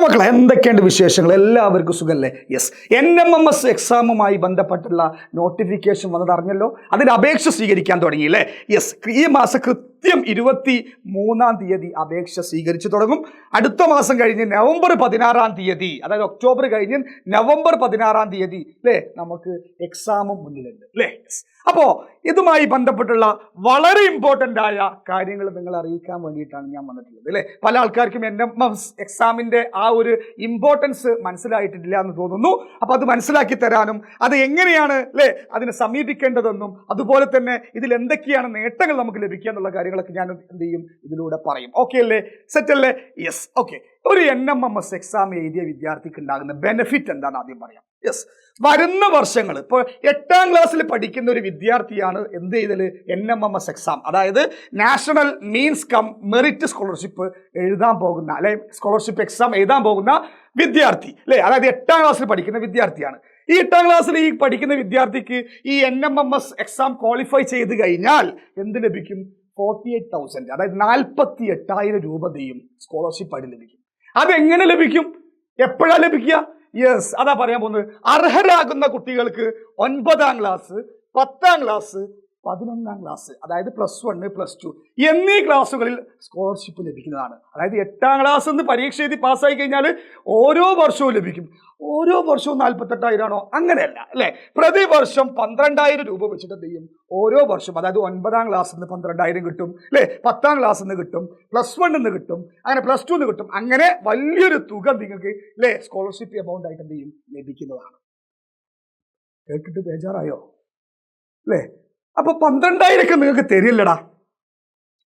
മക്കളെ എന്തൊക്കെയുണ്ട് വിശേഷങ്ങൾ? എല്ലാവർക്കും സുഖല്ലേ? യെസ്, NMMS എക്സാമുമായി ബന്ധപ്പെട്ടുള്ള നോട്ടിഫിക്കേഷൻ വന്നത് അറിഞ്ഞല്ലോ. അതിന് അപേക്ഷ സ്വീകരിക്കാൻ തുടങ്ങിയില്ലേ? യെസ്, ഈ മാസം കൃത്യം 23-ാം തീയതി അപേക്ഷ സ്വീകരിച്ചു തുടങ്ങും. അടുത്ത മാസം കഴിഞ്ഞ് നവംബർ 16-ാം തീയതി, അതായത് ഒക്ടോബർ കഴിഞ്ഞ് നവംബർ 16-ാം തീയതി അല്ലേ നമുക്ക് എക്സാമും മുന്നിലുണ്ട് അല്ലേ? അപ്പോൾ ഇതുമായി ബന്ധപ്പെട്ടുള്ള വളരെ ഇമ്പോർട്ടൻ്റ് ആയ കാര്യങ്ങൾ നിങ്ങളെ അറിയിക്കാൻ വേണ്ടിയിട്ടാണ് ഞാൻ വന്നിട്ടുള്ളത് അല്ലേ. പല ആൾക്കാർക്കും NMMS എക്സാമിൻ്റെ ആ ഒരു ഇമ്പോർട്ടൻസ് മനസ്സിലായിട്ടില്ല എന്ന് തോന്നുന്നു. അപ്പോൾ അത് മനസ്സിലാക്കി തരാനും അത് എങ്ങനെയാണ് അല്ലേ അതിനെ സമീപിക്കേണ്ടതെന്നും അതുപോലെ തന്നെ ഇതിൽ എന്തൊക്കെയാണ് നേട്ടങ്ങൾ നമുക്ക് ലഭിക്കുക എന്നുള്ള കാര്യങ്ങളൊക്കെ ഞാൻ എന്ത് ചെയ്യും ഇതിലൂടെ പറയും. ഓക്കെ അല്ലേ? സെറ്റ് അല്ലേ? Yes, okay. ഒരു NMMS എക്സാം എഴുതിയ വിദ്യാർത്ഥിക്ക് ഉണ്ടാകുന്ന ബെനിഫിറ്റ് എന്താണെന്ന് ആദ്യം പറയാം. യെസ്, വരുന്ന വർഷങ്ങൾ ഇപ്പോൾ 8ാം ക്ലാസ്സിൽ പഠിക്കുന്ന ഒരു വിദ്യാർത്ഥിയാണ് എന്ത് ചെയ്തത് NMMS എക്സാം, അതായത് national means cum merit scholarship എഴുതാൻ പോകുന്ന അല്ലെ സ്കോളർഷിപ്പ് എക്സാം എഴുതാൻ പോകുന്ന വിദ്യാർത്ഥി അല്ലെ, അതായത് 8ാം ക്ലാസ്സിൽ പഠിക്കുന്ന വിദ്യാർത്ഥിയാണ്. ഈ 8ാം ക്ലാസ്സിൽ ഈ പഠിക്കുന്ന വിദ്യാർത്ഥിക്ക് ഈ NMMS എക്സാം ക്വാളിഫൈ ചെയ്ത് കഴിഞ്ഞാൽ എന്ത് ലഭിക്കും? 48,000, അതായത് 48,000 രൂപ സ്കോളർഷിപ്പ് ആയിട്ട് ലഭിക്കും. അതെങ്ങനെ ലഭിക്കും? എപ്പോഴാണ് ലഭിക്കുക? യെസ്, അതാ പറയാൻ പോകുന്നത്. അർഹരാകുന്ന കുട്ടികൾക്ക് 9ാം ക്ലാസ്, 10ാം ക്ലാസ്, 11ാം ക്ലാസ്, അതായത് +1, +2 എന്നീ ക്ലാസ്സുകളിൽ സ്കോളർഷിപ്പ് ലഭിക്കുന്നതാണ്. അതായത് 8ാം ക്ലാസ് നിന്ന് പരീക്ഷ എഴുതി പാസ്സായി കഴിഞ്ഞാൽ ഓരോ വർഷവും ലഭിക്കും. ഓരോ വർഷവും 48,000 ആണോ? അങ്ങനെയല്ല അല്ലേ. പ്രതിവർഷം 12,000 രൂപ വെച്ചിട്ട് എന്ത് ചെയ്യും? ഓരോ വർഷം, അതായത് 9ാം ക്ലാസ്സിൽ നിന്ന് 12,000 കിട്ടും അല്ലേ, 10ാം ക്ലാസ്സിൽ നിന്ന് കിട്ടും, +1 നിന്ന് കിട്ടും, അങ്ങനെ +2 നിന്ന് കിട്ടും. അങ്ങനെ വലിയൊരു തുക നിങ്ങൾക്ക് അല്ലേ സ്കോളർഷിപ്പ് എമൗണ്ട് ആയിട്ട് എന്ത് ചെയ്യും? ലഭിക്കുന്നതാണ്. കേട്ടിട്ട് ബേജാറായോ അല്ലേ? അപ്പൊ 12,000 നിങ്ങൾക്ക് തരില്ലടാ,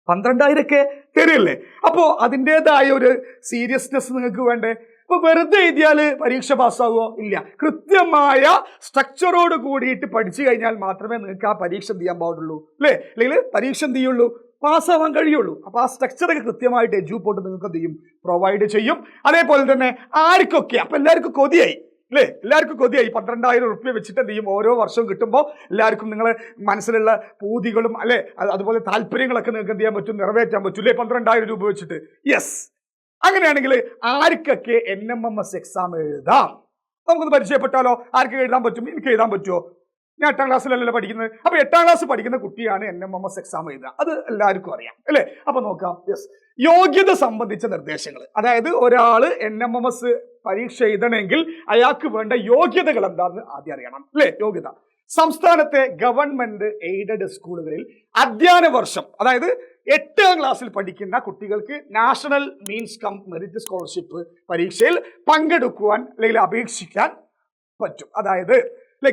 12,000 തരില്ലേ? അപ്പോൾ അതിൻ്റെതായ ഒരു സീരിയസ്നെസ് നിങ്ങൾക്ക് വേണ്ടേ? ഇപ്പൊ വെറുതെ എഴുതിയാല് പരീക്ഷ പാസ്സാവുമോ? ഇല്ല. കൃത്യമായ സ്ട്രക്ചറോട് കൂടിയിട്ട് പഠിച്ചു കഴിഞ്ഞാൽ മാത്രമേ നിങ്ങൾക്ക് ആ പരീക്ഷ എന്ത് ചെയ്യാൻ പാടുള്ളൂ അല്ലേ, അല്ലെങ്കിൽ പരീക്ഷ എന്ത് ചെയ്യുള്ളൂ? പാസ്സാവാൻ കഴിയുള്ളൂ. അപ്പൊ ആ സ്ട്രക്ചറൊക്കെ കൃത്യമായിട്ട് എഡ്യൂപോർട്ട് നിങ്ങൾക്ക് എന്ത് ചെയ്യും? പ്രൊവൈഡ് ചെയ്യും. അതേപോലെ തന്നെ ആർക്കൊക്കെ, അപ്പൊ എല്ലാവർക്കും കൊതിയായി അല്ലേ, എല്ലാവർക്കും കൊതിയായി 12,000 റുപ്യ വെച്ചിട്ട് എന്ത് ചെയ്യും? ഓരോ വർഷവും കിട്ടുമ്പോൾ എല്ലാവർക്കും നിങ്ങളെ മനസ്സിലുള്ള പൂതികളും അല്ലെ അതുപോലെ താല്പര്യങ്ങളൊക്കെ നിങ്ങൾക്ക് എന്ത് ചെയ്യാൻ പറ്റും? നിറവേറ്റാൻ പറ്റും അല്ലേ 12,000 രൂപ വെച്ചിട്ട്. യെസ്, അങ്ങനെയാണെങ്കിൽ ആർക്കൊക്കെ NMMS എക്സാം എഴുതാം? നമുക്കൊന്ന് പരിചയപ്പെട്ടാലോ? ആർക്ക് എഴുതാൻ പറ്റും? എനിക്ക് എഴുതാൻ പറ്റുമോ? ഞാൻ 8ാം ക്ലാസ്സിലല്ലല്ലോ പഠിക്കുന്നത്. അപ്പൊ 8ാം ക്ലാസ് പഠിക്കുന്ന കുട്ടിയാണ് NMMS എക്സാം എഴുതുക. അത് എല്ലാവർക്കും അറിയാം അല്ലേ. അപ്പൊ നോക്കാം. യെസ്, യോഗ്യത സംബന്ധിച്ച നിർദ്ദേശങ്ങൾ, അതായത് ഒരാള് NMMS പരീക്ഷ എഴുതണമെങ്കിൽ അയാൾക്ക് വേണ്ട യോഗ്യതകൾ എന്താണെന്ന് ആദ്യം അറിയണം അല്ലേ. യോഗ്യത: സംസ്ഥാനത്തെ ഗവൺമെന്റ് എയ്ഡഡ് സ്കൂളുകളിൽ അധ്യയന വർഷം, അതായത് 8ാം ക്ലാസ്സിൽ പഠിക്കുന്ന കുട്ടികൾക്ക് national means cum merit scholarship പരീക്ഷയിൽ പങ്കെടുക്കുവാൻ അല്ലെങ്കിൽ അപേക്ഷിക്കാൻ പറ്റും. അതായത്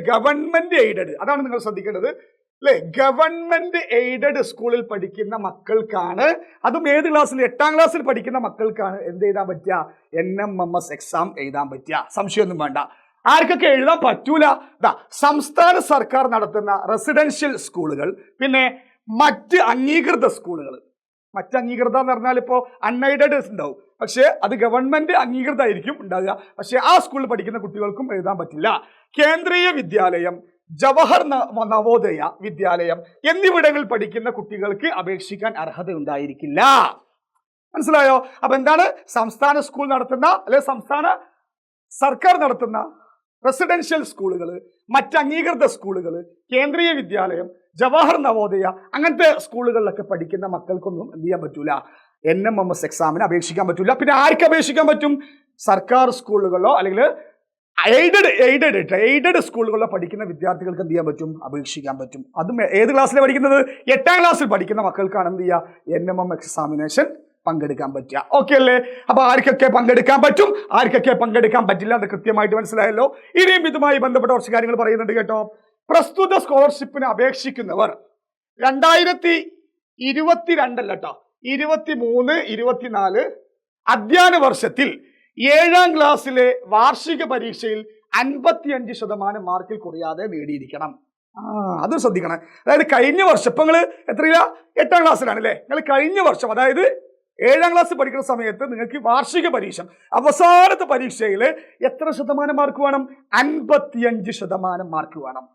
ഗവൺമെന്റ് എയ്ഡഡ്, അതാണ് നിങ്ങൾ ശ്രദ്ധിക്കേണ്ടത് അല്ലെ. ഗവൺമെന്റ് എയ്ഡഡ് സ്കൂളിൽ പഠിക്കുന്ന മക്കൾക്കാണ്, അതും ഏത് ക്ലാസ്സിൽ? 8ാം ക്ലാസ്സിൽ പഠിക്കുന്ന മക്കൾക്കാണ് എന്ത് എഴുതാൻ പറ്റുക? NMMS എക്സാം എഴുതാൻ പറ്റുക. സംശയമൊന്നും വേണ്ട. ആർക്കൊക്കെ എഴുതാൻ പറ്റൂല? സംസ്ഥാന സർക്കാർ നടത്തുന്ന റെസിഡൻഷ്യൽ സ്കൂളുകൾ, പിന്നെ മറ്റ് അംഗീകൃത സ്കൂളുകൾ. മറ്റ് അംഗീകൃത എന്ന് പറഞ്ഞാൽ ഇപ്പോൾ അൺഎയ്ഡഡ് ഉണ്ടാവും, പക്ഷേ അത് ഗവൺമെന്റ് അംഗീകൃതമായിരിക്കും ഉണ്ടാകുക. പക്ഷേ ആ സ്കൂളിൽ പഠിക്കുന്ന കുട്ടികൾക്കും എഴുതാൻ പറ്റില്ല. കേന്ദ്രീയ വിദ്യാലയം, ജവഹർ നവോദയ വിദ്യാലയം എന്നിവിടങ്ങളിൽ പഠിക്കുന്ന കുട്ടികൾക്ക് അപേക്ഷിക്കാൻ അർഹത ഉണ്ടായിരിക്കില്ല. മനസ്സിലായോ? അപ്പൊ എന്താണ്? സംസ്ഥാന സ്കൂൾ നടത്തുന്ന അല്ലെ സംസ്ഥാന സർക്കാർ നടത്തുന്ന റെസിഡൻഷ്യൽ സ്കൂളുകൾ, മറ്റ് അംഗീകൃത സ്കൂളുകൾ, കേന്ദ്രീയ വിദ്യാലയം, ജവഹർ നവോദയ അങ്ങനത്തെ സ്കൂളുകളിലൊക്കെ പഠിക്കുന്ന മക്കൾക്കൊന്നും എന്ത് ചെയ്യാൻ പറ്റൂല? NMMS എക്സാമിന് അപേക്ഷിക്കാൻ പറ്റൂല. പിന്നെ ആർക്ക് അപേക്ഷിക്കാൻ പറ്റും? സർക്കാർ സ്കൂളുകളിലോ അല്ലെങ്കിൽ എയ്ഡഡ് സ്കൂളുകളിലോ പഠിക്കുന്ന വിദ്യാർത്ഥികൾക്ക് എന്ത് ചെയ്യാൻ പറ്റും? അപേക്ഷിക്കാൻ പറ്റും. അതും ഏത് ക്ലാസ്സിലാണ് പഠിക്കുന്നത്? 8ാം ക്ലാസ്സിൽ പഠിക്കുന്ന മക്കൾക്കാണ് എന്ത് ചെയ്യുക? NMMS എക്സാമിനേഷൻ പങ്കെടുക്കാൻ പറ്റുക. ഓക്കെ അല്ലേ? അപ്പൊ ആർക്കൊക്കെ പങ്കെടുക്കാൻ പറ്റും, ആർക്കൊക്കെ പങ്കെടുക്കാൻ പറ്റില്ല എന്ന് കൃത്യമായിട്ട് മനസ്സിലായല്ലോ. ഇനിയും ഇതുമായി ബന്ധപ്പെട്ട കുറച്ച് കാര്യങ്ങൾ പറയുന്നുണ്ട് കേട്ടോ. പ്രസ്തുത സ്കോളർഷിപ്പിന് അപേക്ഷിക്കുന്നവർ 2022 അല്ല കേട്ടോ, 23, 24 അധ്യയന വർഷത്തിൽ 7ാം ക്ലാസ്സിലെ വാർഷിക പരീക്ഷയിൽ 55% മാർക്കിൽ കുറയാതെ നേടിയിരിക്കണം. അത് ശ്രദ്ധിക്കണം. അതായത് കഴിഞ്ഞ വർഷം, ഇപ്പൊ നിങ്ങൾ എത്രയില്ല? 8ാം ക്ലാസ്സിലാണ് അല്ലേ. നിങ്ങൾ കഴിഞ്ഞ വർഷം, അതായത് 7ാം ക്ലാസ് പഠിക്കുന്ന സമയത്ത് നിങ്ങൾക്ക് വാർഷിക പരീക്ഷ അവസാനത്തെ പരീക്ഷയിൽ എത്ര ശതമാനം മാർക്ക് വേണം? 55% മാർക്ക് വേണം.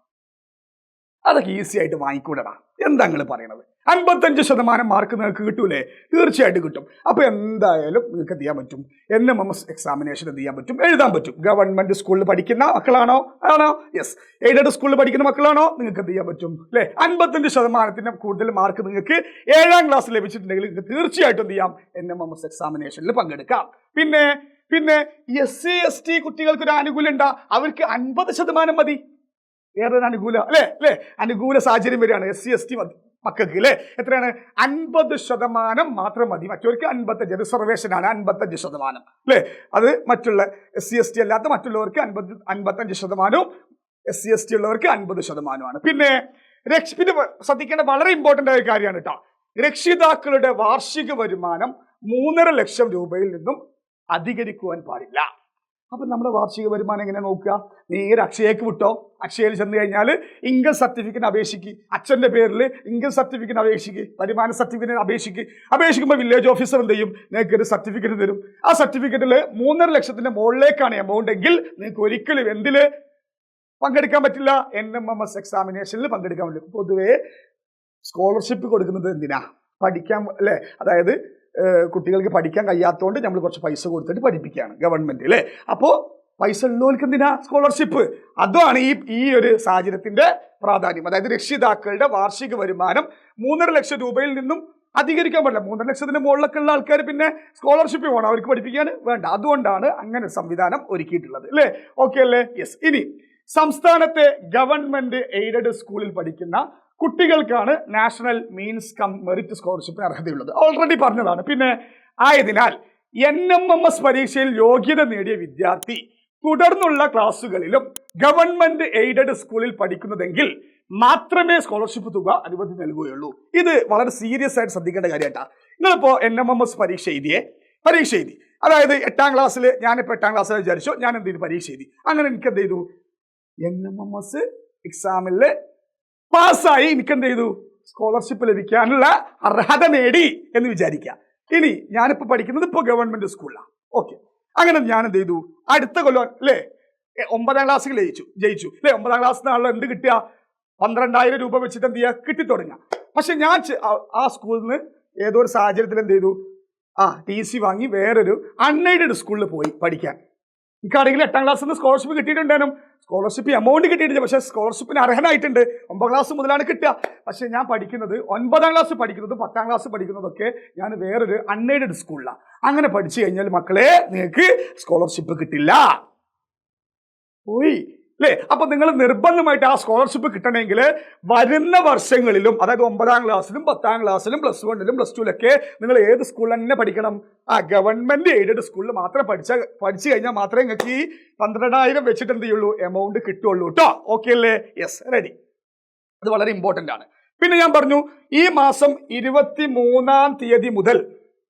അതൊക്കെ ഈസി ആയിട്ട് വാങ്ങിക്കൂടടാ. എന്താ നിങ്ങൾ പറയണത്? 55% മാർക്ക് നിങ്ങൾക്ക് കിട്ടൂലേ? തീർച്ചയായിട്ടും കിട്ടും. അപ്പോൾ എന്തായാലും നിങ്ങൾക്ക് എന്ത് ചെയ്യാൻ പറ്റും? NMMS എക്സാമിനേഷൻ എന്ത് ചെയ്യാൻ പറ്റും? എഴുതാൻ പറ്റും. ഗവൺമെന്റ് സ്കൂളിൽ പഠിക്കുന്ന മക്കളാണോ? ആണോ? യെസ്. എയ്ഡഡ് സ്കൂളിൽ പഠിക്കുന്ന മക്കളാണോ? നിങ്ങൾക്ക് എന്ത് ചെയ്യാൻ പറ്റും? അല്ലേ? 55% കൂടുതൽ മാർക്ക് നിങ്ങൾക്ക് 7ാം ക്ലാസ് ലഭിച്ചിട്ടുണ്ടെങ്കിൽ നിങ്ങൾക്ക് തീർച്ചയായിട്ടും എന്ത് ചെയ്യാം? NMMS എക്സാമിനേഷനിൽ പങ്കെടുക്കാം. പിന്നെ SC/ST കുട്ടികൾക്ക് ഒരു ആനുകൂല്യം ഉണ്ടാ, അവർക്ക് 50% മതി. വേറൊരു അനുകൂല അനുകൂല സാഹചര്യം വരികയാണ് SC/ST മക്കൾക്ക് അല്ലേ. എത്രയാണ്? 50% മാത്രം മതി. മറ്റവർക്ക് 55, റിസർവേഷനാണ് 55% അല്ലേ. അത് മറ്റുള്ള SC/ST അല്ലാത്ത മറ്റുള്ളവർക്ക് 55%, SC/ST ഉള്ളവർക്ക് 50%. പിന്നെ ശ്രദ്ധിക്കേണ്ട വളരെ ഇമ്പോർട്ടന്റ് ആയ കാര്യമാണ് കേട്ടോ. രക്ഷിതാക്കളുടെ വാർഷിക വരുമാനം 3.5 ലക്ഷം രൂപയിൽ നിന്നും അധികരിക്കുവാൻ പാടില്ല. അപ്പൊ നമ്മുടെ വാർഷിക വരുമാനം എങ്ങനെ നോക്കുക? നേരെ അക്ഷയക്ക് വിട്ടോ. അക്ഷയയിൽ ചെന്ന് കഴിഞ്ഞാൽ ഇൻകം സർട്ടിഫിക്കറ്റ് അപേക്ഷിക്കുക. അച്ഛന്റെ പേരിൽ ഇൻകം സർട്ടിഫിക്കറ്റ് അപേക്ഷിക്കുക, വരുമാന സർട്ടിഫിക്കറ്റ് അപേക്ഷിക്കുമ്പോൾ വില്ലേജ് ഓഫീസർ എന്ത് ചെയ്യും? നിങ്ങൾക്ക് ഒരു സർട്ടിഫിക്കറ്റ് തരും. ആ സർട്ടിഫിക്കറ്റിൽ 3.5 ലക്ഷത്തിന്റെ മുകളിലേക്കാണ് എമൗണ്ട് എങ്കിൽ നിങ്ങൾക്ക് ഒരിക്കലും എന്തില് പങ്കെടുക്കാൻ പറ്റില്ല? NMMS എക്സാമിനേഷനിൽ പങ്കെടുക്കാൻ പറ്റില്ല. പൊതുവേ സ്കോളർഷിപ്പ് കൊടുക്കുന്നത് എന്തിനാ? പഠിക്കാൻ അല്ലേ. അതായത് കുട്ടികൾക്ക് പഠിക്കാൻ കഴിയാത്തതുകൊണ്ട് നമ്മൾ കുറച്ച് പൈസ കൊടുത്തിട്ട് പഠിപ്പിക്കുകയാണ് ഗവൺമെന്റ് അല്ലേ. അപ്പോൾ പൈസ ഉള്ളവർക്ക് എന്തിനാ സ്കോളർഷിപ്പ്? അതാണ് ഈ ഒരു സാഹചര്യത്തിന്റെ പ്രാധാന്യം. അതായത് രക്ഷിതാക്കളുടെ വാർഷിക വരുമാനം 3.5 ലക്ഷം രൂപയിൽ നിന്നും അധികരിക്കാൻ പാടില്ല. 3.5 ലക്ഷത്തിന് മുകളിലൊക്കെ ഉള്ള ആൾക്കാർ പിന്നെ സ്കോളർഷിപ്പ് വേണം, അവർക്ക് പഠിപ്പിക്കാൻ വേണ്ട. അതുകൊണ്ടാണ് അങ്ങനെ ഒരു സംവിധാനം ഒരുക്കിയിട്ടുള്ളത് അല്ലേ. ഓക്കെ അല്ലേ? യെസ്. ഇനി സംസ്ഥാനത്തെ ഗവൺമെന്റ് എയ്ഡഡ് സ്കൂളിൽ പഠിക്കുന്ന കുട്ടികൾക്കാണ് നാഷണൽ മീൻസ് കം മെറിറ്റ് സ്കോളർഷിപ്പിന് അർഹതയുള്ളത്. ഓൾറെഡി പറഞ്ഞതാണ്. പിന്നെ ആയതിനാൽ NMMS പരീക്ഷയിൽ യോഗ്യത നേടിയ വിദ്യാർത്ഥി തുടർന്നുള്ള ക്ലാസ്സുകളിലും ഗവൺമെന്റ് എയ്ഡഡ് സ്കൂളിൽ പഠിക്കുന്നതെങ്കിൽ മാത്രമേ സ്കോളർഷിപ്പ് തുക അനുമതി നൽകുകയുള്ളൂ. ഇത് വളരെ സീരിയസ് ആയിട്ട് ശ്രദ്ധിക്കേണ്ട കാര്യമായിട്ടാണ്. നിങ്ങളിപ്പോ NMMS പരീക്ഷ എഴുതി, അതായത് 8ാം ക്ലാസ്സിൽ, ഞാനിപ്പോൾ 8ാം ക്ലാസ്സിൽ വിചാരിച്ചു, ഞാൻ എന്ത് ചെയ്തു? പരീക്ഷ എഴുതി. അങ്ങനെ എനിക്ക് എന്ത് ചെയ്തു? NMMS എക്സാമിൽ പാസ്സായി. എനിക്ക് എന്ത് ചെയ്തു? സ്കോളർഷിപ്പ് ലഭിക്കാനുള്ള അർഹത നേടി എന്ന് വിചാരിക്കാം. ഇനി ഞാനിപ്പോൾ പഠിക്കുന്നത് ഇപ്പോൾ ഗവൺമെന്റ് സ്കൂളിലാണ്. ഓക്കെ. അങ്ങനെ ഞാൻ എന്ത് ചെയ്തു? അടുത്ത കൊല്ലം അല്ലേ 9ാം ക്ലാസ്സിൽ ജയിച്ചു അല്ലേ. 9ാം ക്ലാസ്സിൽ നിന്നാണല്ലോ എന്ത് കിട്ടുക? 12,000 രൂപ വെച്ചിട്ട് എന്ത് ചെയ്യുക? കിട്ടിത്തുടങ്ങുക. പക്ഷെ ഞാൻ ആ സ്കൂളിൽ നിന്ന് ഏതോ ഒരു സാഹചര്യത്തിൽ എന്ത് ചെയ്തു? TC വാങ്ങി വേറൊരു അൺഎയ്ഡഡ് സ്കൂളിൽ പോയി പഠിക്കാൻ. എനിക്കാണെങ്കിൽ 8ാം ക്ലാസ്സിൽ നിന്ന് സ്കോളർഷിപ്പ് കിട്ടിയിട്ടുണ്ടായിരുന്നു. സ്കോളർഷിപ്പ് എമൗണ്ട് കിട്ടിയിട്ടില്ല, പക്ഷേ സ്കോളർഷിപ്പിന് അർഹനായിട്ടുണ്ട്. 9ാം ക്ലാസ് മുതലാണ് കിട്ടുക. പക്ഷെ ഞാൻ പഠിക്കുന്നത് 9ാം ക്ലാസ് പഠിക്കുന്നതും 10ാം ക്ലാസ് പഠിക്കുന്നതൊക്കെ ഞാൻ വേറൊരു അൺഎയ്ഡഡ് സ്കൂളിലാണ്. അങ്ങനെ പഠിച്ചു കഴിഞ്ഞാൽ മക്കളെ നിങ്ങൾക്ക് സ്കോളർഷിപ്പ് കിട്ടില്ല. പോയി അല്ലേ. അപ്പൊ നിങ്ങൾ നിർബന്ധമായിട്ട് ആ സ്കോളർഷിപ്പ് കിട്ടണമെങ്കിൽ വരുന്ന വർഷങ്ങളിലും, അതായത് 9ാം ക്ലാസ്സിലും 10ാം ക്ലാസ്സിലും +1ലും +2ലൊക്കെ നിങ്ങൾ ഏത് സ്കൂളിൽ തന്നെ പഠിക്കണം? ഗവൺമെന്റ് എയ്ഡഡ് സ്കൂളിൽ മാത്രം പഠിച്ചു കഴിഞ്ഞാൽ മാത്രമേ നിങ്ങൾക്ക് ഈ 12,000 വെച്ചിട്ട് എന്ത് ചെയ്യുള്ളൂ? എമൗണ്ട് കിട്ടുള്ളൂ കേട്ടോ. ഓക്കെ അല്ലേ? യെസ്. റെഡി. അത് വളരെ ഇമ്പോർട്ടന്റ് ആണ്. പിന്നെ ഞാൻ പറഞ്ഞു ഈ മാസം 23ാം തീയതി മുതൽ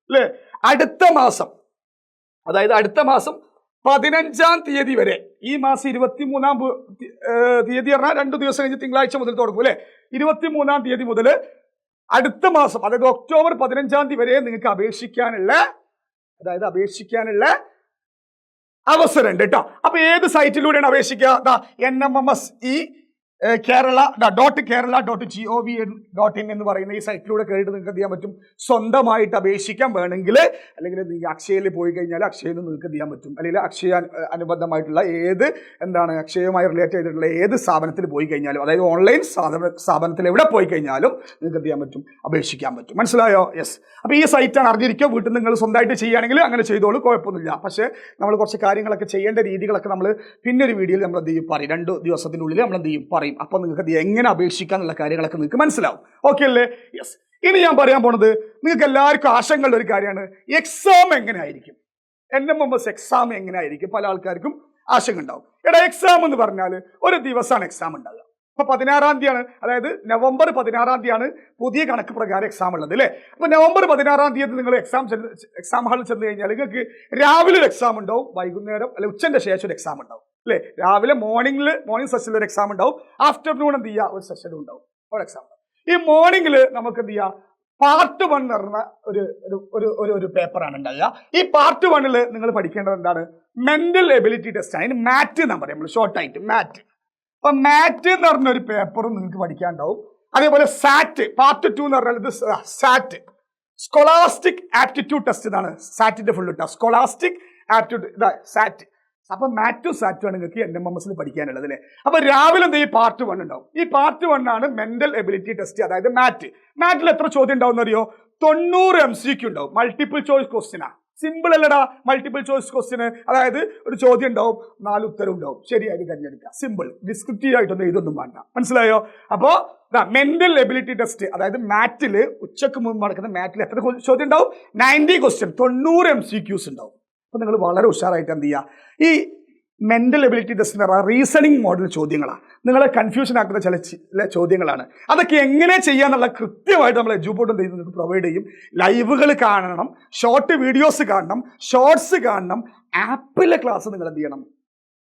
അല്ലേ അടുത്ത മാസം, അതായത് അടുത്ത മാസം 15ാം തീയതി വരെ, ഈ മാസം 23ാം തീയതി പറഞ്ഞാൽ 2 ദിവസം കഴിഞ്ഞ് തിങ്കളാഴ്ച മുതൽ തുടങ്ങും അല്ലെ. 23ാം തീയതി മുതൽ അടുത്ത മാസം, അതായത് ഒക്ടോബർ 15ാം തീയതി വരെ നിങ്ങൾക്ക് അപേക്ഷിക്കാനുള്ള അവസരം ഉണ്ട് കേട്ടോ. അപ്പൊ ഏത് സൈറ്റിലൂടെയാണ് അപേക്ഷിക്കുക? NMMS Kerala.gov.in എന്ന് പറയുന്ന ഈ സൈറ്റിലൂടെ കയറിയിട്ട് നിങ്ങൾക്ക് എന്ത് ചെയ്യാൻ പറ്റും? സ്വന്തമായിട്ട് അപേക്ഷിക്കാൻ വേണമെങ്കിൽ, അല്ലെങ്കിൽ നിങ്ങൾ അക്ഷയയിൽ പോയി കഴിഞ്ഞാൽ അക്ഷയയിൽ നിങ്ങൾക്ക് എന്ത് ചെയ്യാൻ പറ്റും? അല്ലെങ്കിൽ അക്ഷയ അനുബന്ധമായിട്ടുള്ള അക്ഷയവുമായി റിലേറ്റ് ചെയ്തിട്ടുള്ള ഏത് സ്ഥാപനത്തിൽ പോയി കഴിഞ്ഞാലും, അതായത് ഓൺലൈൻ സ്ഥാപനത്തിൽ എവിടെ പോയി കഴിഞ്ഞാലും നിങ്ങൾക്ക് എന്ത് ചെയ്യാൻ പറ്റും? അപേക്ഷിക്കാൻ പറ്റും. മനസ്സിലായോ? യെസ്. അപ്പൊ ഈ സൈറ്റാണ് അറിഞ്ഞിരിക്കുക. വീട്ടിൽ നിങ്ങൾ സ്വന്തമായിട്ട് ചെയ്യുകയാണെങ്കിൽ അങ്ങനെ ചെയ്തോളൂ, കുഴപ്പമൊന്നുമില്ല. പക്ഷേ നമ്മൾ കുറച്ച് കാര്യങ്ങളൊക്കെ ചെയ്യേണ്ട രീതികളൊക്കെ നമ്മൾ പിന്നൊരു വീഡിയോയിൽ നമ്മൾ എന്ത് ചെയ്യും? പറയും. 2 ദിവസത്തിനുള്ളിൽ നമ്മൾ എന്ത് ചെയ്യും? പറയും. അപ്പോൾ നിങ്ങൾക്ക് എങ്ങനെ അപേക്ഷിക്കാന്നുള്ള കാര്യങ്ങളൊക്കെ നിങ്ങൾക്ക് മനസ്സിലാവും. ഓക്കെ അല്ലേ? യെസ്. ഇനി ഞാൻ പറയാൻ പോണത് നിങ്ങൾക്ക് എല്ലാവർക്കും ആശങ്കയുള്ള ഒരു കാര്യമാണ്. എക്സാം എങ്ങനെ ആയിരിക്കും? NMMS എക്സാം എങ്ങനെ ആയിരിക്കും? പല ആൾക്കാർക്കും ആശങ്ക ഉണ്ടാവും. എക്സാം എന്ന് പറഞ്ഞാൽ ഒരു ദിവസമാണ് എക്സാം ഉണ്ടാകുക. അപ്പൊ 16ാം തീയതിയാണ്, അതായത് നവംബർ 16ാം തീയതിയാണ് പുതിയ കണക്ക് പ്രകാരം എക്സാം ഉള്ളത് അല്ലേ. അപ്പൊ നവംബർ 16ാം തീയതി നിങ്ങൾ എക്സാം ഹാളിൽ ചെന്ന് കഴിഞ്ഞാൽ നിങ്ങൾക്ക് രാവിലെ ഒരു എക്സാം ഉണ്ടാവും, വൈകുന്നേരം അല്ലെ ഉച്ചന്റെ ശേഷം ഒരു എക്സാം ഉണ്ടാവും അല്ലേ. രാവിലെ മോർണിംഗ് സെഷനിൽ ഒരു എക്സാം ഉണ്ടാവും, ആഫ്റ്റർനൂൺ എന്ത് ചെയ്യുക? ഒരു സെഷനും ഉണ്ടാവും, ഒരു എക്സാം ഉണ്ടാവും. ഈ മോർണിംഗിൽ നമുക്ക് എന്ത് ചെയ്യുക? പാർട്ട് 1 എന്ന് പറഞ്ഞ ഒരു പേപ്പറാണ് ഉണ്ടാവുക. ഈ പാർട്ട് 1ൽ നിങ്ങൾ പഠിക്കേണ്ടത് എന്താണ്? മെന്റൽ എബിലിറ്റി ടെസ്റ്റ് ആണ്. അതിന് മാറ്റ് എന്നാ പറയാം നമ്മൾ ഷോർട്ടായിട്ട്, മാറ്റ്. അപ്പൊ മാറ്റ് എന്ന് പറഞ്ഞ ഒരു പേപ്പറും നിങ്ങൾക്ക് പഠിക്കാനുണ്ടാവും. അതേപോലെ സാറ്റ് പാർട്ട് 2 എന്ന് പറഞ്ഞാൽ ഇത് സാറ്റ് സ്കോളാസ്റ്റിക് ആപ്റ്റിറ്റ്യൂഡ് ടെസ്റ്റ് എന്നാണ് സാറ്റിന്റെ ഫുൾ ഇട്ട സ്കോളാസ്റ്റിക് ആപ്റ്റിറ്റ്യൂഡ് സാറ്റ്. അപ്പൊ മാറ്റും സാറ്റും ആണ് നിങ്ങൾക്ക് NMMS പഠിക്കാനുള്ളത് അല്ലേ. അപ്പൊ രാവിലെ എന്ത് ഈ പാർട്ട് 1 ഉണ്ടാവും. ഈ പാർട്ട് 1 ആണ് മെന്റൽ എബിലിറ്റി ടെസ്റ്റ്, അതായത് മാറ്റിൽ എത്ര ചോദ്യം ഉണ്ടാവും അറിയോ? 90 MCQ ഉണ്ടാവും. മൾട്ടിപ്പിൾ ചോയ്സ് ക്വസ്റ്റ്യനാ. സിമ്പിൾ അല്ലടാ മൾട്ടിപ്പിൾ ചോയ്സ് ക്വസ്റ്റ്യന്. അതായത് ഒരു ചോദ്യം ഉണ്ടാവും, 4 ഉത്തരം ഉണ്ടാവും, ശരിയായിട്ട് തിരഞ്ഞെടുക്കുക. സിമ്പിൾ, ഡിസ്ക്രിപ്റ്റീവ് ആയിട്ടൊന്നും ഇതൊന്നും വേണ്ട. മനസ്സിലായോ? അപ്പോ മെന്റൽ എബിലിറ്റി ടെസ്റ്റ്, അതായത് മാറ്റില് ഉച്ചക്ക് മുമ്പ് നടക്കുന്ന മാറ്റിൽ എത്ര ചോദ്യം ഉണ്ടാവും? 90 ക്വസ്റ്റ്യൻ, 90 MCQs ഉണ്ടാവും. അപ്പൊ നിങ്ങൾ വളരെ ഉഷാറായിട്ട് എന്ത് ചെയ്യുക, ഈ mental ability test reasoning model ചോദ്യങ്ങളാണ്, നിങ്ങളെ കൺഫ്യൂഷൻ ആക്കുന്ന ചില ചോദ്യങ്ങളാണ്. അതൊക്കെ എങ്ങനെ ചെയ്യാന്നുള്ള കൃത്യമായിട്ട് നമ്മൾ എഡ്യൂബോർഡ് എന്ത് ചെയ്യും, നിങ്ങൾക്ക് പ്രൊവൈഡ് ചെയ്യും. ലൈവുകൾ കാണണം, ഷോർട്ട് വീഡിയോസ് കാണണം, ഷോർട്സ് കാണണം. ആപ്പിലെ ക്ലാസ് നിങ്ങൾ എന്ത് ചെയ്യണം,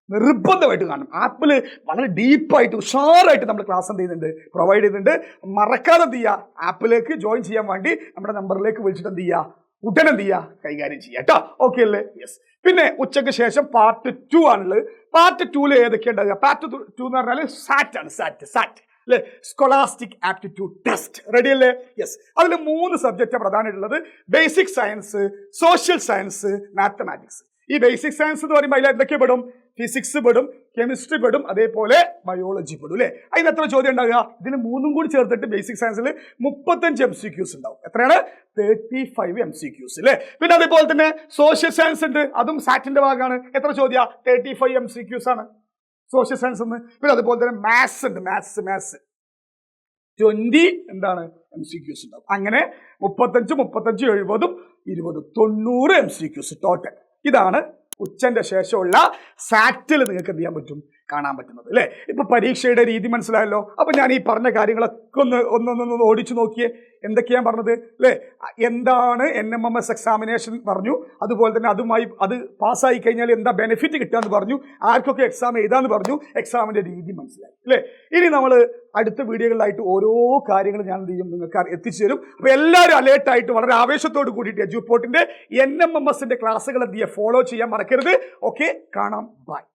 നിർബന്ധമായിട്ട് കാണണം. ആപ്പിൽ വളരെ ഡീപ്പായിട്ട് ഉഷാറായിട്ട് നമ്മൾ ക്ലാസ് എന്ത് ചെയ്യുന്നുണ്ട്, പ്രൊവൈഡ് ചെയ്യുന്നുണ്ട്. മറക്കാതെ എന്ത് ചെയ്യുക, ആപ്പിലേക്ക് ജോയിൻ ചെയ്യാൻ വേണ്ടി നമ്മുടെ നമ്പറിലേക്ക് വിളിച്ചിട്ട് എന്ത് ചെയ്യുക, ഉടനെ എന്ത് ചെയ്യുക, കൈകാര്യം ചെയ്യുക കേട്ടോ. ഓക്കെ അല്ലേ? യെസ്. പിന്നെ ഉച്ചയ്ക്ക് ശേഷം പാർട്ട് 2 ആണുള്ളത്. പാർട്ട് 2 ഏതൊക്കെ ഉണ്ടാകുക? പാർട്ട് 2 എന്ന് പറഞ്ഞാൽ സാറ്റ് ആണ്. സാറ്റ് അല്ലെ, സ്കോളാസ്റ്റിക് ആപ്റ്റിറ്റ്യൂഡ് ടെസ്റ്റ്. റെഡി അല്ലേ? യെസ്. അതിൽ 3 സബ്ജക്റ്റ് പ്രധാനമായിട്ടുള്ളത്: basic science, social science, mathematics. ഈ ബേസിക് സയൻസ് എന്ന് പറയുമ്പോൾ അതിൽ എന്തൊക്കെ പെടും? ഫിസിക്സ് പെടും, കെമിസ്ട്രി പെടും, അതേപോലെ ബയോളജി പെടും അല്ലേ. അതിന് എത്ര ചോദ്യം ഉണ്ടാകുക? ഇതിന് 3 കൂടി ചേർത്തിട്ട് ബേസിക് സയൻസിൽ 35 MCQs ഉണ്ടാവും. എത്രയാണ്? 35 MCQs അല്ലേ. പിന്നെ അതേപോലെ തന്നെ സോഷ്യൽ സയൻസ് ഉണ്ട്, അതും സാറ്റിന്റെ ഭാഗമാണ്. എത്ര ചോദ്യം? 35 MCQs ആണ് സോഷ്യൽ സയൻസ് എന്ന്. പിന്നെ അതുപോലെ തന്നെ മാത്സ് ഉണ്ട്, മാത്സ് 20 MCQs ഉണ്ടാവും. അങ്ങനെ 35, 70, 20, 90 MCQs ടോട്ടൽ. ഇതാണ് ഉച്ചന്റെ ശേഷമുള്ള സാറ്റിൽ നിങ്ങൾക്ക് എന്ത് ചെയ്യാൻ പറ്റും, കാണാൻ പറ്റുന്നത് അല്ലേ. ഇപ്പൊ പരീക്ഷയുടെ രീതി മനസ്സിലായല്ലോ. അപ്പൊ ഞാൻ ഈ പറഞ്ഞ കാര്യങ്ങളൊക്കെ ഒന്ന് ഓടിച്ചു നോക്കിയേ. എന്തൊക്കെയാണ് പറഞ്ഞത് അല്ലേ? എന്താണ് NMMS എക്സാമിനേഷൻ പറഞ്ഞു, അതുപോലെ തന്നെ അത് പാസ്സായി കഴിഞ്ഞാൽ എന്താ ബെനിഫിറ്റ് കിട്ടുക എന്ന് പറഞ്ഞു, ആർക്കൊക്കെ എക്സാം എഴുതാന്ന് പറഞ്ഞു, എക്സാമിന്റെ രീതി മനസ്സിലായി അല്ലേ. ഇനി നമ്മൾ അടുത്ത വീഡിയോകളിലായിട്ട് ഓരോ കാര്യങ്ങൾ ഞാൻ എന്ത് ചെയ്യും, നിങ്ങൾക്ക് എത്തിച്ചു തരും. അപ്പൊ എല്ലാവരും അലേർട്ടായിട്ട് വളരെ ആവേശത്തോട് കൂടിയിട്ട് എഡ്യൂപോർട്ടിന്റെ NMMS ക്ലാസ്സുകൾ എന്ത് ചെയ്യുക, ഫോളോ ചെയ്യാൻ മറക്കരുത്. ഓക്കെ, കാണാം, ബൈ.